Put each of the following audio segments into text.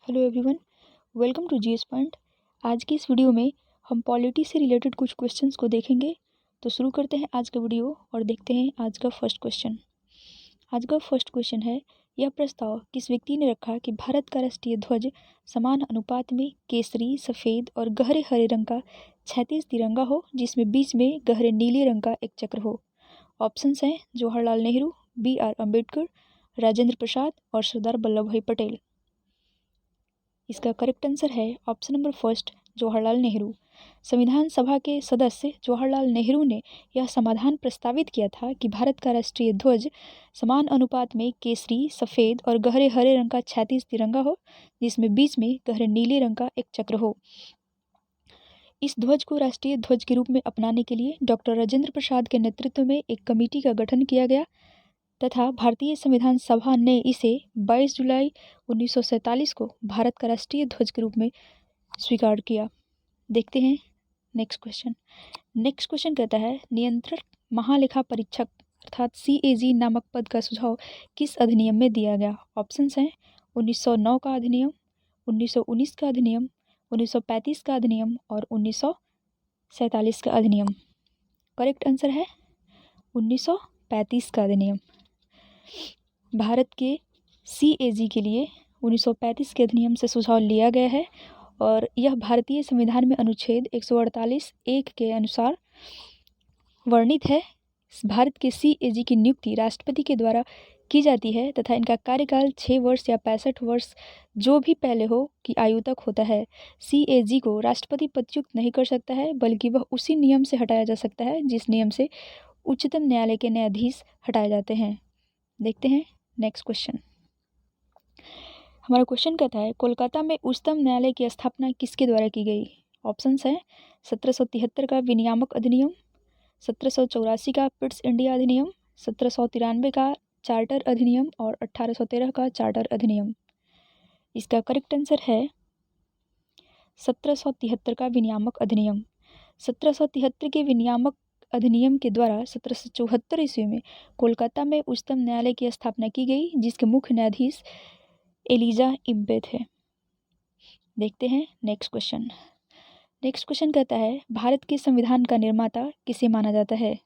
Hello everyone, welcome to GS Point. आज की इस वीडियो में हम पॉलिटी से रिलेटेड कुछ क्वेश्चंस को देखेंगे। तो शुरू करते हैं आज का वीडियो और देखते हैं आज का फर्स्ट क्वेश्चन। आज का फर्स्ट क्वेश्चन है, यह प्रस्ताव किस व्यक्ति ने रखा कि भारत का राष्ट्रीय ध्वज समान अनुपात में केसरी, सफ़ेद और गहरे हरे रंग का 36 तिरंगा हो, जिसमें बीच में गहरे नीले रंग का एक चक्र हो। ऑप्शंस हैं जवाहरलाल नेहरू, BR अम्बेडकर, राजेंद्र प्रसाद और सरदार वल्लभ भाई पटेल। इसका करेक्ट आंसर है option number first, Jawaharlal Nehru. संविधान सभा के सदस्य जवाहरलाल नेहरू ने यह समाधान प्रस्तावित किया था कि भारत का राष्ट्रीय ध्वज समान अनुपात में केसरी, सफ़ेद और गहरे हरे रंग का 36 तिरंगा हो, जिसमें बीच में गहरे नीले रंग का एक चक्र हो। इस ध्वज को राष्ट्रीय ध्वज के रूप में अपनाने के लिए डॉक्टर राजेंद्र प्रसाद के नेतृत्व में एक कमेटी का गठन किया गया तथा भारतीय संविधान सभा ने इसे 22 जुलाई 1947 को भारत का राष्ट्रीय ध्वज के रूप में स्वीकार किया। देखते हैं नेक्स्ट क्वेश्चन। नेक्स्ट क्वेश्चन कहता है, नियंत्रक महालेखा परीक्षक अर्थात CAG नामक पद का सुझाव किस अधिनियम में दिया गया। ऑप्शंस हैं 1909 का अधिनियम, 1919 का अधिनियम, 1935 का अधिनियम और 1947 का अधिनियम। करेक्ट आंसर है 1935 का अधिनियम। भारत के CAG के लिए 1935 के अधिनियम से सुझाव लिया गया है और यह भारतीय संविधान में अनुच्छेद 148(1) के अनुसार वर्णित है। भारत के CAG की नियुक्ति राष्ट्रपति के द्वारा की जाती है तथा इनका कार्यकाल 6 वर्ष या 65 वर्ष जो भी पहले हो की आयु तक होता है। CAG को राष्ट्रपति पदच्युत नहीं कर सकता है, बल्कि वह उसी नियम से हटाया जा सकता है जिस नियम से उच्चतम न्यायालय के न्यायाधीश हटाए जाते हैं। देखते हैं नेक्स्ट क्वेश्चन। हमारा क्वेश्चन कहता है, कोलकाता में उच्चतम न्यायालय की स्थापना किसके द्वारा की गई। ऑप्शंस हैं 1773 का विनियामक अधिनियम, 1784 का पिट्स इंडिया अधिनियम, 1793 का चार्टर अधिनियम और 1813 का चार्टर अधिनियम। इसका करेक्ट आंसर है 1773 का विनियामक अधिनियम। 1773 के विनियामक अधिनियम के द्वारा 1774 ईस्वी में कोलकाता में उच्चतम न्यायालय की स्थापना की गई, जिसके मुख्य न्यायाधीश एलिजा इम्पे थे। देखते हैं नेक्स्ट क्वेश्चन। नेक्स्ट क्वेश्चन कहता है, भारत के संविधान का निर्माता किसे माना जाता है।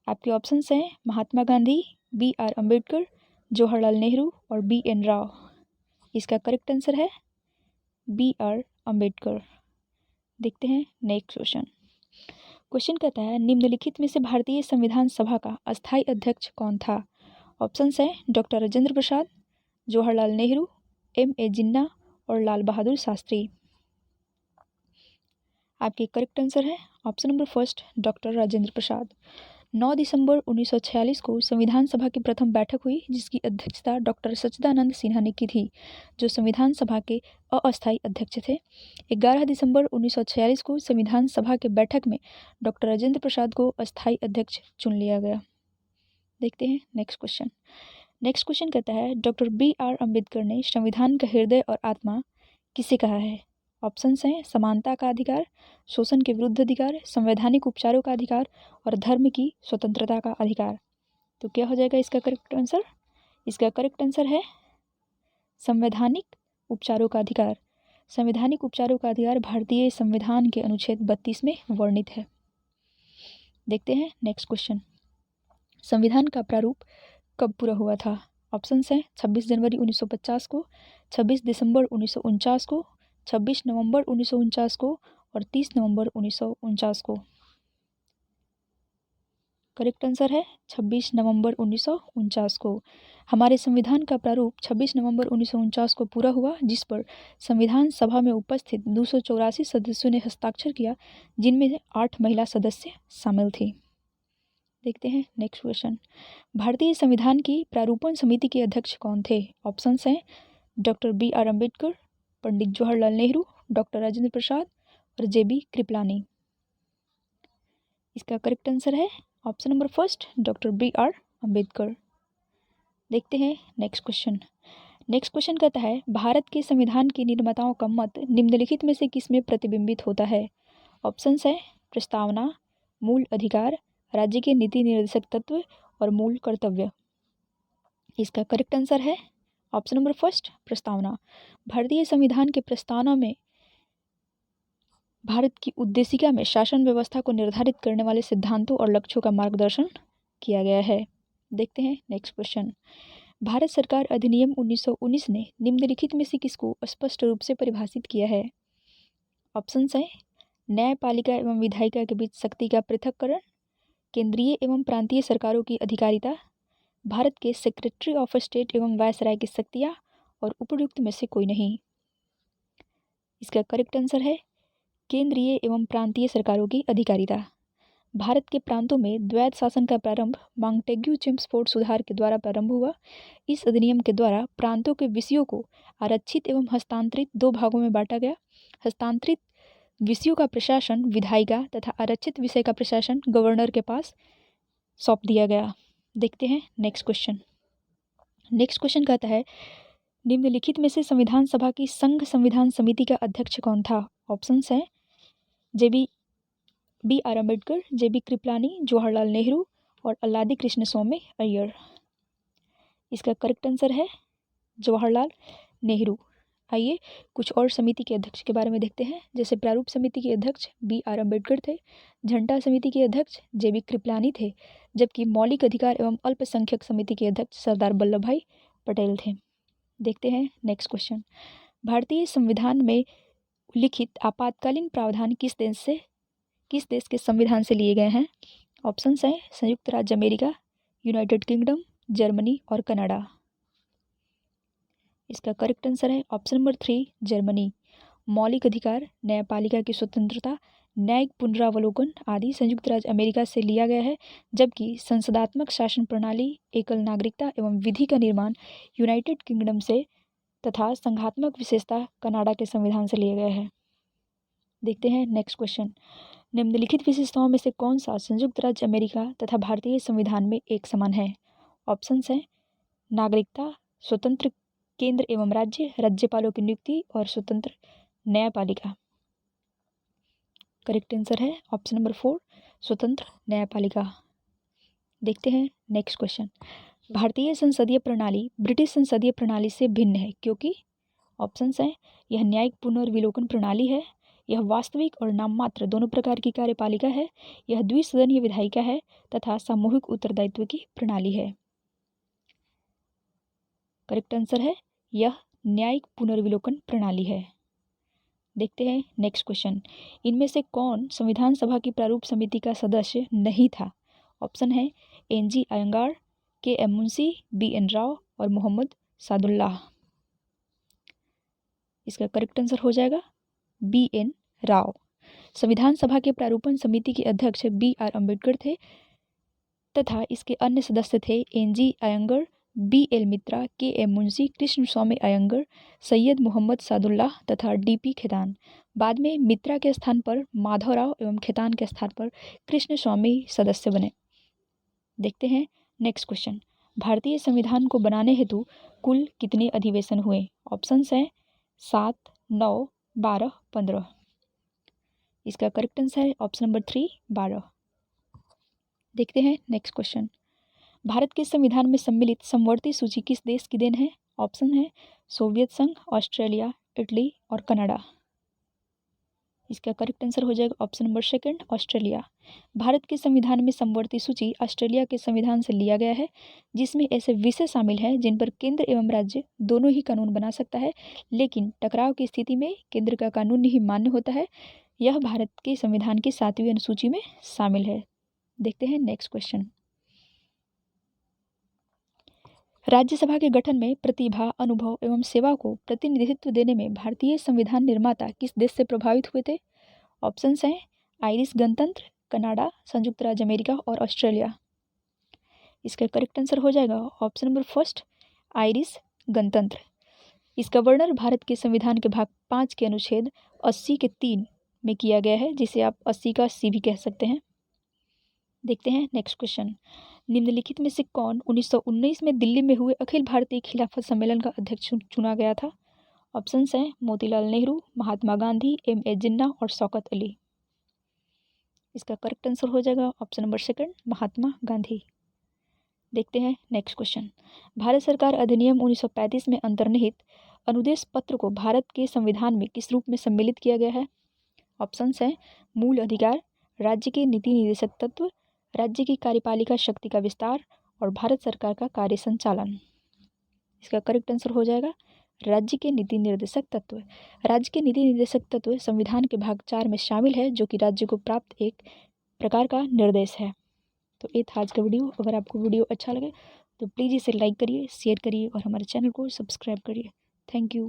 आपके ऑप्शंस हैं महात्मा गांधी, BR अम्बेडकर, जवाहरलाल नेहरू और BN राव। इसका करेक्ट आंसर है BR अम्बेडकर। देखते हैं नेक्स्ट क्वेश्चन। क्वेश्चन कहता है, निम्नलिखित में से भारतीय संविधान सभा का अस्थायी अध्यक्ष कौन था। ऑप्शंस हैं डॉक्टर राजेंद्र प्रसाद, जवाहरलाल नेहरू, MA जिन्ना और लाल बहादुर शास्त्री। आपके करेक्ट आंसर है option number first, doctor Rajendra Prasad. 9 दिसंबर 1946 को संविधान सभा की प्रथम बैठक हुई, जिसकी अध्यक्षता डॉक्टर सच्चिदानंद सिन्हा ने की थी, जो संविधान सभा के अस्थायी अध्यक्ष थे। 11 दिसंबर 1946 को संविधान सभा के बैठक में डॉक्टर राजेंद्र प्रसाद को अस्थायी अध्यक्ष चुन लिया गया। देखते हैं नेक्स्ट क्वेश्चन। नेक्स्ट क्वेश्चन कहता है, डॉक्टर BR अम्बेडकर ने संविधान का हृदय और आत्मा किसे कहा है। ऑप्शंस हैं समानता का अधिकार, शोषण के विरुद्ध अधिकार, संवैधानिक उपचारों का अधिकार और धर्म की स्वतंत्रता का अधिकार। तो क्या हो जाएगा इसका करेक्ट आंसर। इसका करेक्ट आंसर है संवैधानिक उपचारों का अधिकार। संवैधानिक उपचारों का अधिकार भारतीय संविधान के अनुच्छेद 32 में वर्णित है। देखते हैं नेक्स्ट क्वेश्चन। संविधान का प्रारूप कब पूरा हुआ था। ऑप्शंस हैं 26 जनवरी 1950 को, 26 दिसंबर 1949 को, 26 नवंबर 1949 को और 30 नवंबर 1949 को। करेक्ट आंसर है 26 नवंबर 1949 को। हमारे संविधान का प्रारूप 26 नवंबर 1949 को पूरा हुआ, जिस पर संविधान सभा में उपस्थित 284 सदस्यों ने हस्ताक्षर किया, जिनमें से 8 महिला सदस्य शामिल थी। देखते हैं नेक्स्ट क्वेश्चन। भारतीय संविधान की प्रारूपण समिति के अध्यक्ष कौन थे। ऑप्शंस हैं doctor BR Ambedkar, Pandit Jawaharlal Nehru, doctor Rajendra प्रसाद और JB कृपलानी। इसका करेक्ट आंसर है option number first, doctor BR Ambedkar. देखते हैं नेक्स्ट क्वेश्चन। नेक्स्ट क्वेश्चन कहता है, भारत के संविधान के निर्माताओं का मत निम्नलिखित में से किसमें प्रतिबिंबित होता है। ऑप्शंस हैं प्रस्तावना, मूल अधिकार, राज्य के नीति निर्देशक तत्व और मूल कर्तव्य। इसका करेक्ट आंसर है ऑप्शन नंबर फर्स्ट प्रस्तावना। भारतीय संविधान के प्रस्तावना में भारत की उद्देशिका में शासन व्यवस्था को निर्धारित करने वाले सिद्धांतों और लक्ष्यों का मार्गदर्शन किया गया है। देखते हैं नेक्स्ट क्वेश्चन। भारत सरकार अधिनियम 1919 ने निम्नलिखित में से किसको स्पष्ट रूप से परिभाषित किया है? ऑप्शन है न्यायपालिका एवं विधायिका के बीच शक्ति का पृथक्करण, केंद्रीय एवं प्रांतीय सरकारों की अधिकारिता, भारत के सेक्रेटरी ऑफ स्टेट एवं वायसराय की शक्तियाँ, और उपयुक्त में से कोई नहीं। इसका करेक्ट आंसर है केंद्रीय एवं प्रांतीय सरकारों की अधिकारिता। भारत के प्रांतों में द्वैध शासन का प्रारंभ मॉन्टेग्यू चेम्सफोर्ड सुधार के द्वारा प्रारंभ हुआ। इस अधिनियम के द्वारा प्रांतों के विषयों को आरक्षित एवं हस्तांतरित दो भागों में बांटा गया। हस्तांतरित विषयों का प्रशासन विधायिका तथा आरक्षित विषय का प्रशासन गवर्नर के पास सौंप दिया गया। देखते हैं नेक्स्ट क्वेश्चन। नेक्स्ट क्वेश्चन कहता है निम्नलिखित में से संविधान सभा की संघ संविधान समिति का अध्यक्ष कौन था? ऑप्शंस हैं बी आर अम्बेडकर, जेबी कृपलानी, जवाहरलाल नेहरू और अल्लादी कृष्ण स्वामी अय्यर। इसका करेक्ट आंसर है जवाहरलाल नेहरू। आइए कुछ और समिति के अध्यक्ष के बारे में देखते हैं। जैसे प्रारूप समिति के अध्यक्ष बी आर अम्बेडकर थे, झंडा समिति के अध्यक्ष जेबी कृपलानी थे, जबकि मौलिक अधिकार एवं अल्पसंख्यक समिति के अध्यक्ष सरदार वल्लभ भाई पटेल थे। देखते हैं नेक्स्ट क्वेश्चन। भारतीय संविधान में लिखित आपातकालीन प्रावधान किस देश के संविधान से लिए गए हैं? ऑप्शंस हैं संयुक्त राज्य अमेरिका, यूनाइटेड किंगडम, जर्मनी और कनाडा। इसका करेक्ट आंसर है ऑप्शन नंबर 3 जर्मनी। मौलिक अधिकार, न्यायपालिका की स्वतंत्रता, न्यायिक पुनरावलोकन आदि संयुक्त राज्य अमेरिका से लिया गया है, जबकि संसदात्मक शासन प्रणाली, एकल नागरिकता एवं विधि का निर्माण यूनाइटेड किंगडम से तथा संघात्मक विशेषता कनाडा के संविधान से लिया गया है। देखते हैं नेक्स्ट क्वेश्चन। निम्नलिखित विशेषताओं में से कौन सा संयुक्त राज्य अमेरिका तथा भारतीय संविधान में एक समान है? ऑप्शंस हैं नागरिकता, स्वतंत्र केंद्र एवं राज्य, राज्यपालों की नियुक्ति और स्वतंत्र न्यायपालिका। करेक्ट आंसर है ऑप्शन नंबर 4 स्वतंत्र न्यायपालिका। देखते हैं नेक्स्ट क्वेश्चन। भारतीय संसदीय प्रणाली ब्रिटिश संसदीय प्रणाली से भिन्न है क्योंकि ऑप्शंस हैं यह न्यायिक पुनर्विलोकन प्रणाली है, यह वास्तविक और नाममात्र दोनों प्रकार की कार्यपालिका है, यह द्विसदनीय विधायिका है तथा सामूहिक उत्तरदायित्व की प्रणाली है। करेक्ट आंसर है यह न्यायिक पुनर्विलोकन प्रणाली है। देखते हैं नेक्स्ट क्वेश्चन। इनमें से कौन संविधान सभा की प्रारूप समिति का सदस्य नहीं था? ऑप्शन है एन.जी. अयंगार, के.एम. मुंशी, बी.एन. राव और मोहम्मद सादुल्लाह। इसका करेक्ट आंसर हो जाएगा बी.एन. राव। संविधान सभा के प्रारूपण समिति के अध्यक्ष बी.आर. अम्बेडकर थे तथा इसके अन्य सदस्य थे एन.जी. अयंगर, बी.एल. मित्रा, के.एम. मुंशी, कृष्ण स्वामी अयंगर, सैयद मोहम्मद सादुल्लाह तथा डी.पी. खेतान। बाद में मित्रा के स्थान पर माधवराव एवं खेतान के स्थान पर कृष्ण स्वामी सदस्य बने। देखते हैं नेक्स्ट क्वेश्चन। भारतीय संविधान को बनाने हेतु कुल कितने अधिवेशन हुए? ऑप्शंस हैं 7, 9, 12, 15। इसका करेक्ट आंसर है ऑप्शन नंबर 3 12। देखते हैं नेक्स्ट क्वेश्चन। भारत के संविधान में सम्मिलित समवर्ती सूची किस देश की देन है? ऑप्शन है सोवियत संघ, ऑस्ट्रेलिया, इटली और कनाडा। इसका करेक्ट आंसर हो जाएगा ऑप्शन नंबर 2 ऑस्ट्रेलिया। भारत के संविधान में समवर्ती सूची ऑस्ट्रेलिया के संविधान से लिया गया है, जिसमें ऐसे विषय शामिल हैं जिन पर केंद्र एवं राज्य दोनों ही कानून बना सकता है, लेकिन टकराव की स्थिति में केंद्र का कानून ही मान्य होता है। यह भारत के संविधान की 7वीं अनुसूची में शामिल है। देखते हैं नेक्स्ट क्वेश्चन। राज्यसभा के गठन में प्रतिभा, अनुभव एवं सेवा को प्रतिनिधित्व देने में भारतीय संविधान निर्माता किस देश से प्रभावित हुए थे? ऑप्शंस हैं आयरिश गणतंत्र, कनाडा, संयुक्त राज्य अमेरिका और ऑस्ट्रेलिया। इसका करेक्ट आंसर हो जाएगा ऑप्शन नंबर 1 आयरिश गणतंत्र। इसका वर्णन भारत के संविधान के भाग 5 के अनुच्छेद 80 के 3 में किया गया है, जिसे आप 80 का सी भी कह सकते हैं। देखते हैं नेक्स्ट क्वेश्चन। निम्नलिखित में से कौन 1919 में दिल्ली में हुए अखिल भारतीय खिलाफत सम्मेलन का अध्यक्ष चुना गया था? ऑप्शंस हैं मोतीलाल नेहरू, महात्मा गांधी, M.A. जिन्ना और शौकत अली। इसका करेक्ट आंसर हो जाएगा ऑप्शन नंबर 2 महात्मा गांधी। देखते हैं नेक्स्ट क्वेश्चन। भारत सरकार अधिनियम 1935 में अंतर्निहित अनुदेश पत्र को भारत के संविधान में किस रूप में सम्मिलित किया गया है? ऑप्शंस हैं मूल अधिकार, राज्य के नीति निर्देशक तत्व, राज्य की कार्यपालिका शक्ति का विस्तार और भारत सरकार का कार्य संचालन। इसका करेक्ट आंसर हो जाएगा राज्य के नीति निर्देशक तत्व। राज्य के नीति निर्देशक तत्व संविधान के भाग 4 में शामिल है, जो कि राज्य को प्राप्त एक प्रकार का निर्देश है। तो ये था आज का वीडियो। अगर आपको वीडियो अच्छा लगे तो प्लीज़ इसे लाइक करिए, शेयर करिए और हमारे चैनल को सब्सक्राइब करिए। Thank you.